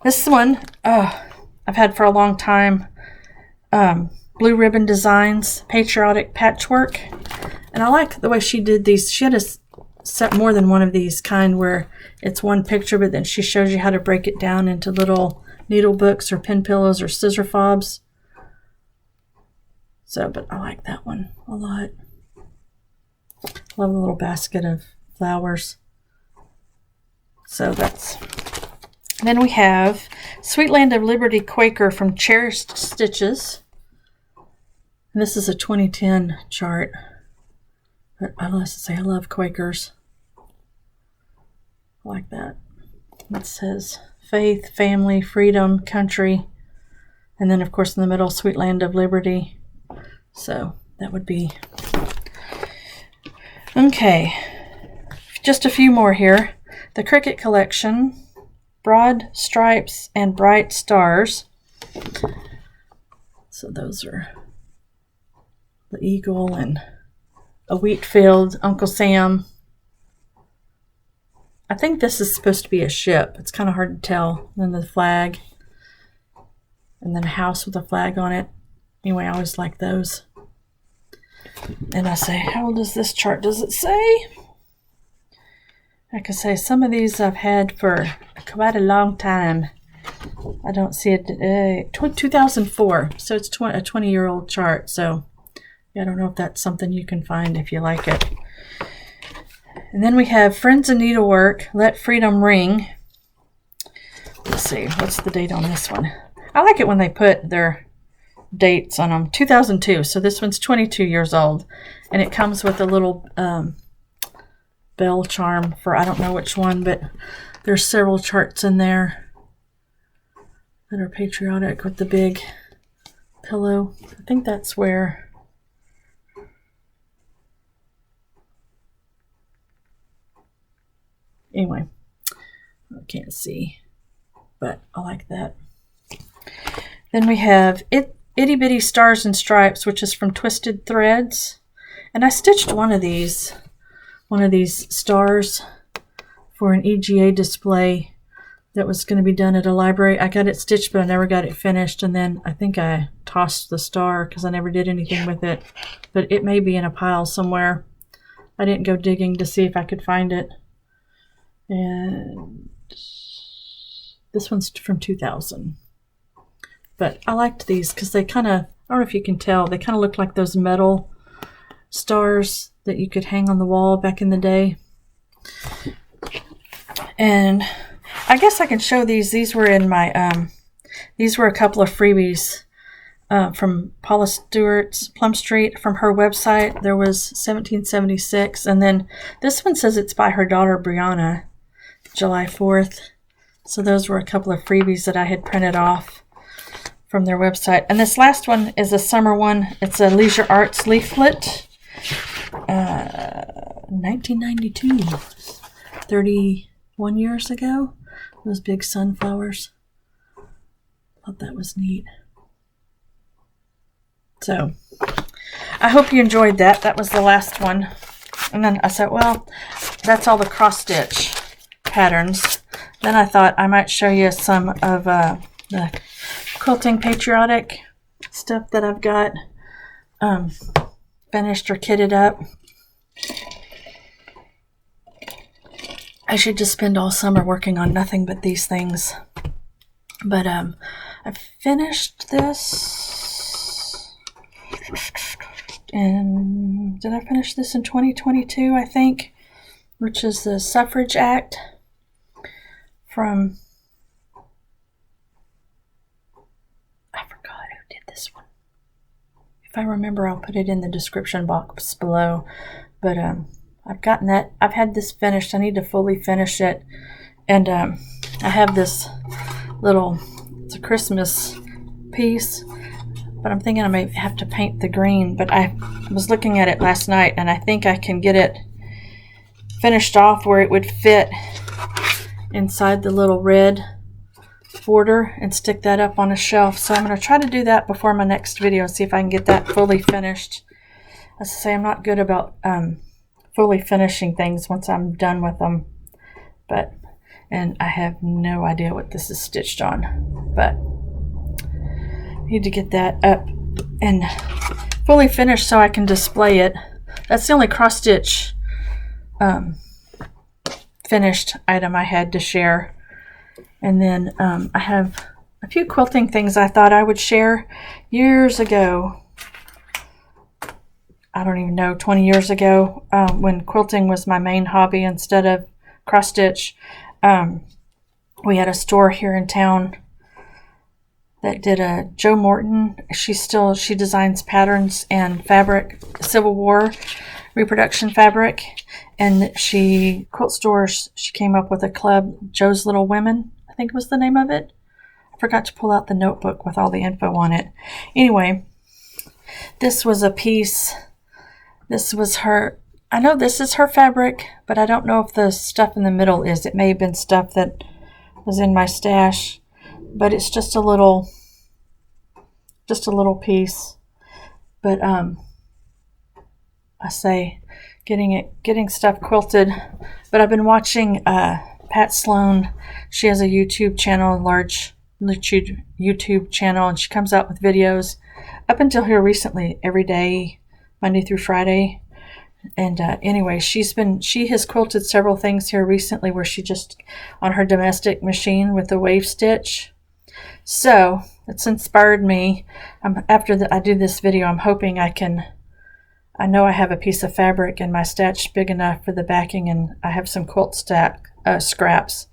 This one, I've had for a long time. Blue Ribbon Designs, Patriotic Patchwork. And I like the way she did these. She had a set more than one of these kind where it's one picture, but then she shows you how to break it down into little needle books or pin pillows or scissor fobs. So, but I like that one a lot. Love the little basket of flowers. So that's... Then we have Sweet Land of Liberty Quaker from Cherished Stitches. And this is a 2010 chart. But I must say, I love Quakers. I like that. It says faith, family, freedom, country. And then, of course, in the middle, Sweet Land of Liberty. So that would be... Okay. Just a few more here. The Cricket Collection. Broad Stripes and Bright Stars. So those are the eagle and a wheat field, Uncle Sam. I think this is supposed to be a ship. It's kind of hard to tell. And then the flag. And then a house with a flag on it. Anyway, I always like those. And I say, how old is this chart? Does it say? I can say some of these I've had for quite a long time. I don't see it. 2004. So it's a 20-year-old chart. So I don't know if that's something you can find if you like it. And then we have Friends in Needlework, Let Freedom Ring. Let's see, what's the date on this one? I like it when they put their dates on them. 2002, so this one's 22 years old. And it comes with a little bell charm for, I don't know which one, but there's several charts in there that are patriotic with the big pillow. I think that's where... Anyway, I can't see, but I like that. Then we have Itty Bitty Stars and Stripes, which is from Twisted Threads. And I stitched one of these stars for an EGA display that was going to be done at a library. I got it stitched, but I never got it finished. And then I think I tossed the star because I never did anything with it. But it may be in a pile somewhere. I didn't go digging to see if I could find it. And this one's from 2000. But I liked these because they kind of, I don't know if you can tell, they kind of look like those metal stars that you could hang on the wall back in the day. And I guess I can show these. These were in my, these were a couple of freebies from Paula Stewart's Plum Street from her website. There was 1776. And then this one says it's by her daughter Brianna, July 4th. So those were a couple of freebies that I had printed off from their website. And this last one is a summer one. It's a Leisure Arts leaflet. 1992. 31 years ago. Those big sunflowers. Thought that was neat. So, I hope you enjoyed that. That was the last one. And then I said, well, that's all the cross stitch patterns. Then I thought I might show you some of the Quilting Patriotic stuff that I've got finished or kitted up. I should just spend all summer working on nothing but these things. But I finished this. And did I finish this in 2022, I think? Which is the Suffrage Act from... I forgot who did this one. If I remember, I'll put it in the description box below. But I've gotten that. I've had this finished. I need to fully finish it. And I have this little, it's a Christmas piece. But I'm thinking I may have to paint the green. But I was looking at it last night, and I think I can get it finished off where it would fit inside the little red border and stick that up on a shelf. So I'm going to try to do that before my next video and see if I can get that fully finished. As I say, I'm not good about fully finishing things once I'm done with them. And I have no idea what this is stitched on. But I need to get that up and fully finished so I can display it. That's the only cross stitch finished item I had to share. And then I have a few quilting things I thought I would share years ago. I don't even know, 20 years ago, when quilting was my main hobby instead of cross stitch. We had a store here in town that did a Joe Morton. She designs patterns and fabric, Civil War reproduction fabric, and she quilt stores. She came up with a club, Joe's Little Women, I think was the name of it. I forgot to pull out the notebook with all the info on it. Anyway, this was a piece. This was her. I know this is her fabric, but I don't know if the stuff in the middle is. It may have been stuff that was in my stash, but it's just a little piece. But I say getting stuff quilted. But I've been watching Pat Sloan. She has a YouTube channel, a large YouTube channel, and she comes out with videos up until here recently every day, Monday through Friday. And anyway, she has quilted several things here recently where she just on her domestic machine with the wave stitch. So it's inspired me. After I do this video, I'm hoping I know I have a piece of fabric in my stash big enough for the backing, and I have some quilt scraps.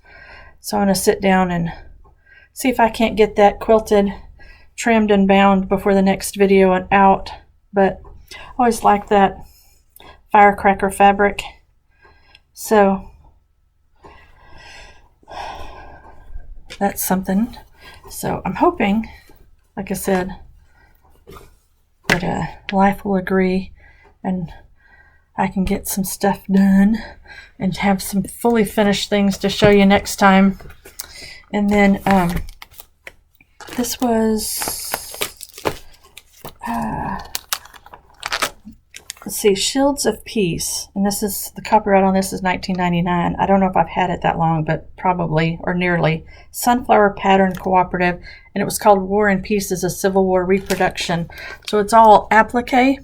So I'm going to sit down and see if I can't get that quilted, trimmed and bound before the next video and out. But I always like that firecracker fabric. So that's something. So I'm hoping, like I said, that life will agree and I can get some stuff done and have some fully finished things to show you next time. And then this was let's see, Shields of Peace, and this is the copyright on this is 1999. I don't know if I've had it that long, but probably or nearly. Sunflower Pattern Cooperative, and it was called War and Peace is a Civil War Reproduction. So it's all applique,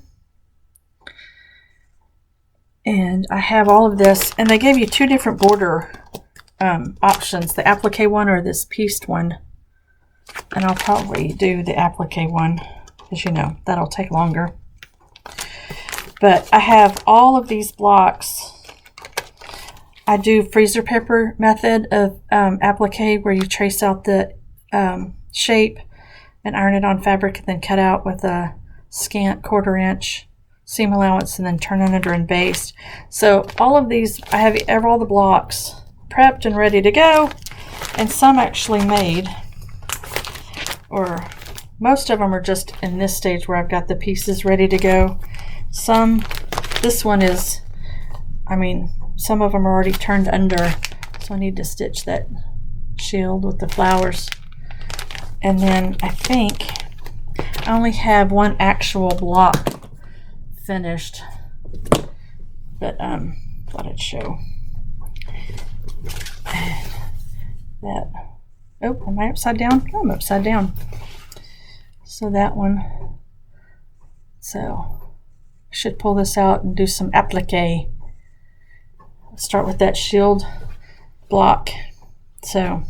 and I have all of this, and they gave you two different border options, the applique one or this pieced one, and I'll probably do the applique one because, you know, that'll take longer. But I have all of these blocks. I do freezer paper method of applique, where you trace out the shape and iron it on fabric and then cut out with a scant 1/4 inch seam allowance and then turn under and baste. So all of these, I have all the blocks prepped and ready to go, and some actually made, or most of them are just in this stage where I've got the pieces ready to go. This one is, I mean, some of them are already turned under, so I need to stitch that shield with the flowers. And then I think I only have one actual block finished, but thought I'd show that. Oh, am I upside down? Oh, I'm upside down. So that one. So I should pull this out and do some applique. Start with that shield block. So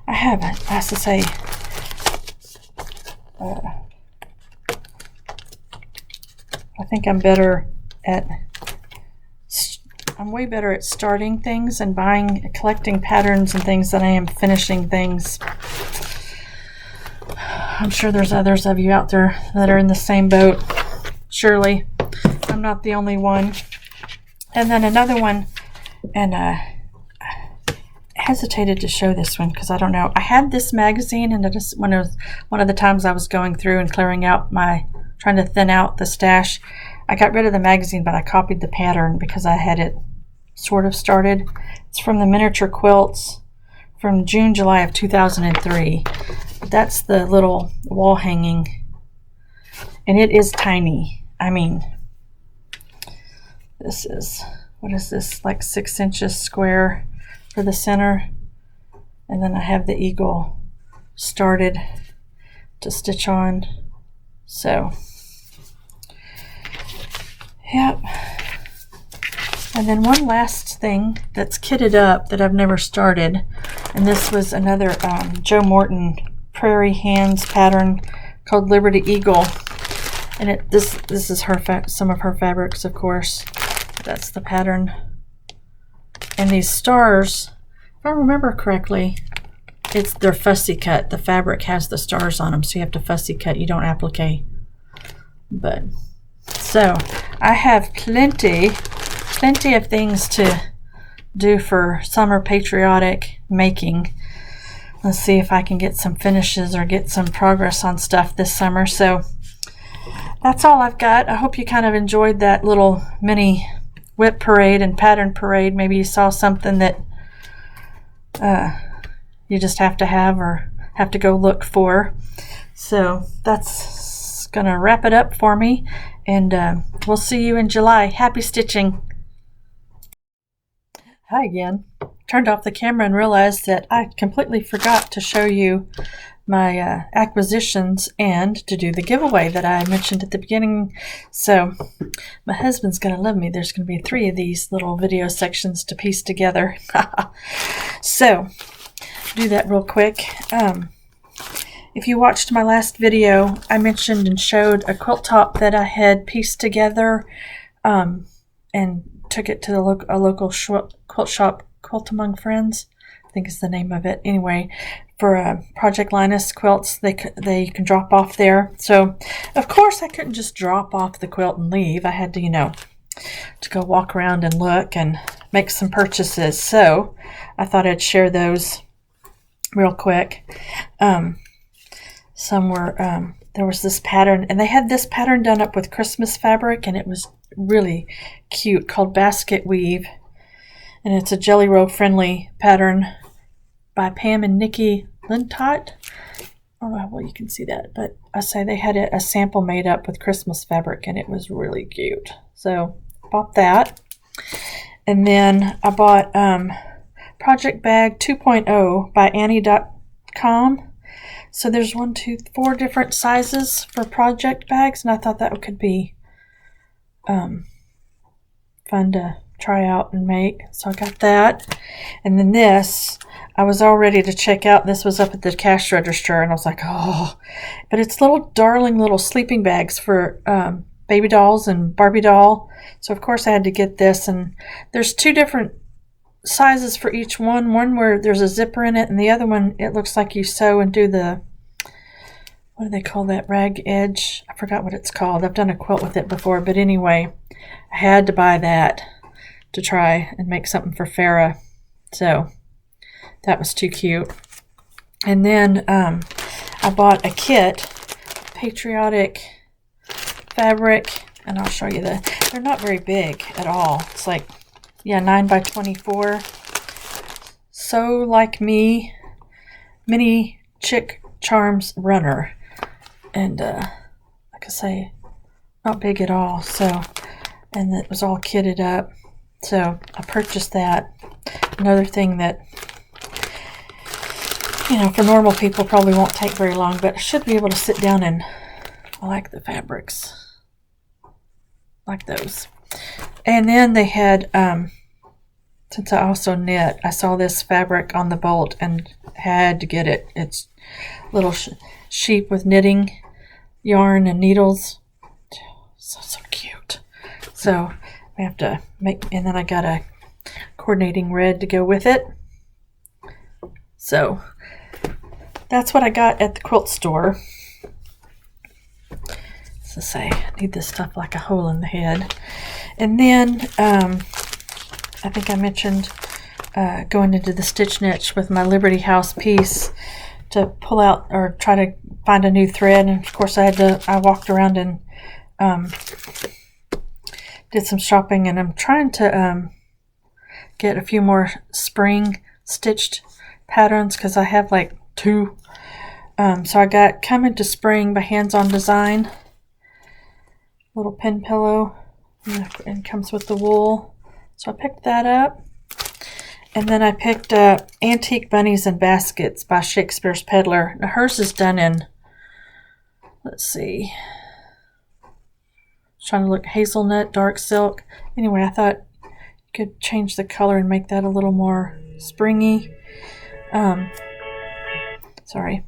I have, I have to say, I think I'm way better at starting things and collecting patterns and things than I am finishing things. I'm sure there's others of you out there that are in the same boat. Surely I'm not the only one. And then another one, and I hesitated to show this one because I don't know. I had this magazine, and one of the times I was going through and clearing out trying to thin out the stash, I got rid of the magazine, but I copied the pattern because I had it sort of started. It's from the Miniature Quilts from June, July of 2003. That's the little wall hanging, and it is tiny. I mean, this is, what is this, like 6 inches square for the center, and then I have the eagle started to stitch on. So yep. And then one last thing that's kitted up that I've never started, and this was another Joe Morton Prairie Hands pattern called Liberty Eagle. And this is her some of her fabrics, of course. That's the pattern. And these stars, if I remember correctly, they're fussy cut. The fabric has the stars on them, so you have to fussy cut. You don't applique. But so I have plenty of things to do for summer patriotic making. Let's see if I can get some finishes or get some progress on stuff this summer. So that's all I've got. I hope you kind of enjoyed that little mini WIP parade and pattern parade. Maybe you saw something that you just have to have or have to go look for. So that's gonna wrap it up for me, and we'll see you in July. Happy stitching. Hi again. Turned off the camera and realized that I completely forgot to show you my acquisitions and to do the giveaway that I mentioned at the beginning. So my husband's gonna love me. There's gonna be 3 of these little video sections to piece together. So do that real quick. If you watched my last video, I mentioned and showed a quilt top that I had pieced together and took it to a local quilt shop, Quilt Among Friends, I think is the name of it. Anyway, for Project Linus quilts, they can drop off there. So of course I couldn't just drop off the quilt and leave. I had to, to go walk around and look and make some purchases. So I thought I'd share those real quick. Some were there was this pattern, and they had this pattern done up with Christmas fabric, and it was really cute, called Basket Weave, and it's a Jelly Roll friendly pattern by Pam and Nikki Lintott. I don't know how well you can see that, but I say they had a sample made up with Christmas fabric, and it was really cute. So I bought that, and then I bought Project Bag 2.0 by Annie.com. So there's 1, 2, 4 different sizes for project bags, and I thought that could be fun to try out and make. So I got that. And then this, I was all ready to check out. This was up at the cash register, and I was like, oh. But it's little darling little sleeping bags for baby dolls and Barbie doll. So of course I had to get this, and there's 2 different sizes for each one. One where there's a zipper in it, and the other one, it looks like you sew and do the, what do they call that, rag edge? I forgot what it's called. I've done a quilt with it before, but anyway, I had to buy that to try and make something for Farah. So that was too cute. And then I bought a kit, Patriotic fabric, and I'll show you they're not very big at all. It's like, yeah, 9 by 24. So Like Me Mini Chick Charms Runner. And like I say, not big at all. So, and it was all kitted up. So I purchased that. Another thing that, for normal people probably won't take very long, but I should be able to sit down and, I like the fabrics. Like those. And then they had, since I also knit, I saw this fabric on the Bolt and had to get it. It's little sheep with knitting yarn and needles. So cute. So we have to make, and then I got a coordinating red to go with it. So that's what I got at the quilt store. To say, I need this stuff like a hole in the head. And then I think I mentioned going into the stitch niche with my Liberty House piece to pull out or try to find a new thread. And of course I walked around and did some shopping, and I'm trying to get a few more spring stitched patterns because I have like 2. So I got Come Into Spring by Hands On Design. Little pin pillow, and comes with the wool. So I picked that up. And then I picked up Antique Bunnies and Baskets by Shakespeare's Peddler. Now hers is done in, let's see, trying to look, hazelnut, dark silk. Anyway, I thought you could change the color and make that a little more springy. Sorry.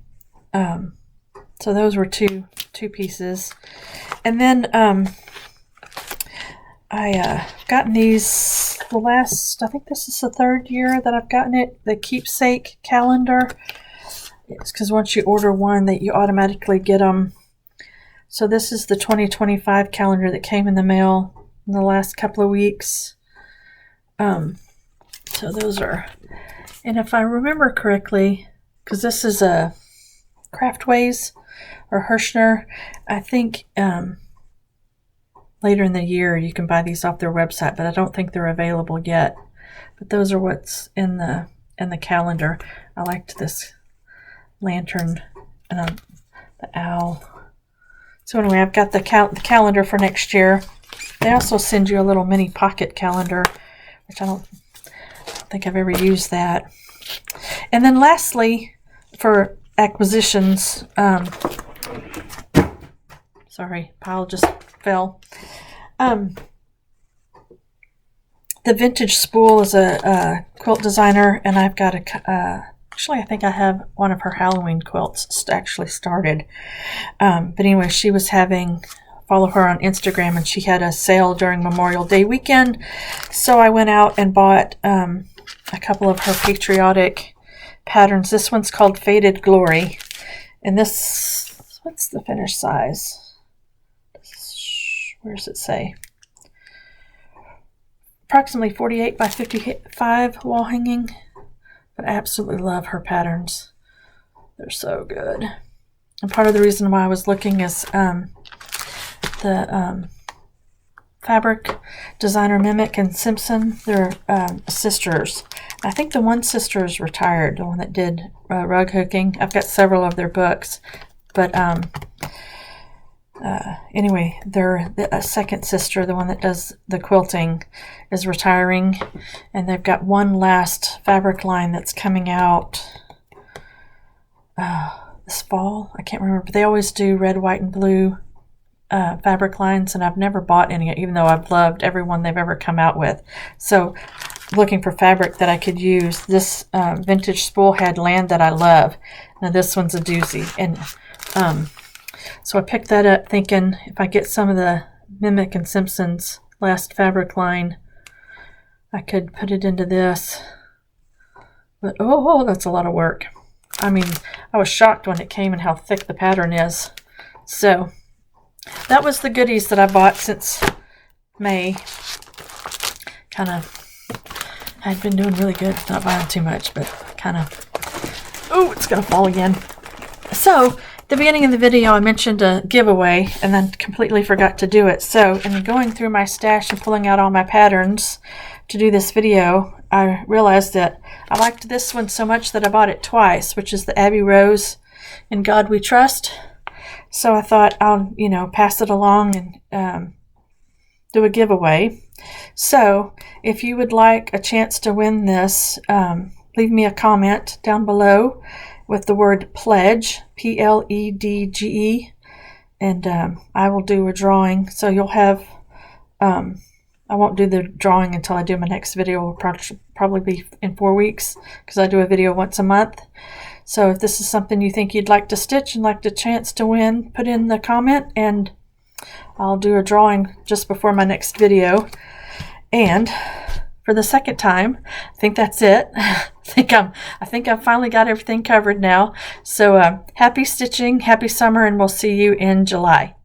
So those were two pieces. And then I gotten these the last, I think this is the 3rd year that I've gotten it, the keepsake calendar. It's because once you order one that you automatically get them. So this is the 2025 calendar that came in the mail in the last couple of weeks. So those are, and if I remember correctly, because this is a Craftways or Hirschner, I think later in the year you can buy these off their website, but I don't think they're available yet. But those are what's in the calendar. I liked this lantern and the owl. So anyway, I've got the calendar for next year. They also send you a little mini pocket calendar, which I don't think I've ever used that. And then lastly, for acquisitions, sorry, pile just fell. The Vintage Spool is a quilt designer, and I've got actually I think I have one of her Halloween quilts actually started. But anyway, she was follow her on Instagram, and she had a sale during Memorial Day weekend. So I went out and bought a couple of her Patriotic patterns. This one's called Faded Glory. And this, what's the finished size? Where does it say? Approximately 48 by 55 wall hanging. But I absolutely love her patterns. They're so good. And part of the reason why I was looking is the fabric designer Mimic and Simpson. They're sisters. I think the one sister is retired, the one that did rug hooking. I've got several of their books, but anyway, a second sister, the one that does the quilting, is retiring, and they've got one last fabric line that's coming out this fall. I can't remember, but they always do red, white, and blue fabric lines, and I've never bought any, even though I've loved every one they've ever come out with. So looking for fabric that I could use. This Vintage Spool had land that I love. Now this one's a doozy, and so I picked that up thinking if I get some of the Mimic and Simpson's last fabric line, I could put it into this. But oh, that's a lot of work. I mean, I was shocked when it came and how thick the pattern is. So that was the goodies that I bought since May. I'd been doing really good, not buying too much, but oh, it's gonna fall again. So at the beginning of the video I mentioned a giveaway and then completely forgot to do it. So in going through my stash and pulling out all my patterns to do this video, I realized that I liked this one so much that I bought it twice, which is the Abbey Rose In God We Trust. So I thought I'll, pass it along and do a giveaway. So if you would like a chance to win this, leave me a comment down below with the word pledge, Pledge, and I will do a drawing. So you'll have, I won't do the drawing until I do my next video. It will probably be in 4 weeks because I do a video once a month. So if this is something you think you'd like to stitch and like the chance to win, put in the comment and I'll do a drawing just before my next video. And for the second time, I think that's it. I think I've finally got everything covered now. So happy stitching, happy summer, and we'll see you in July.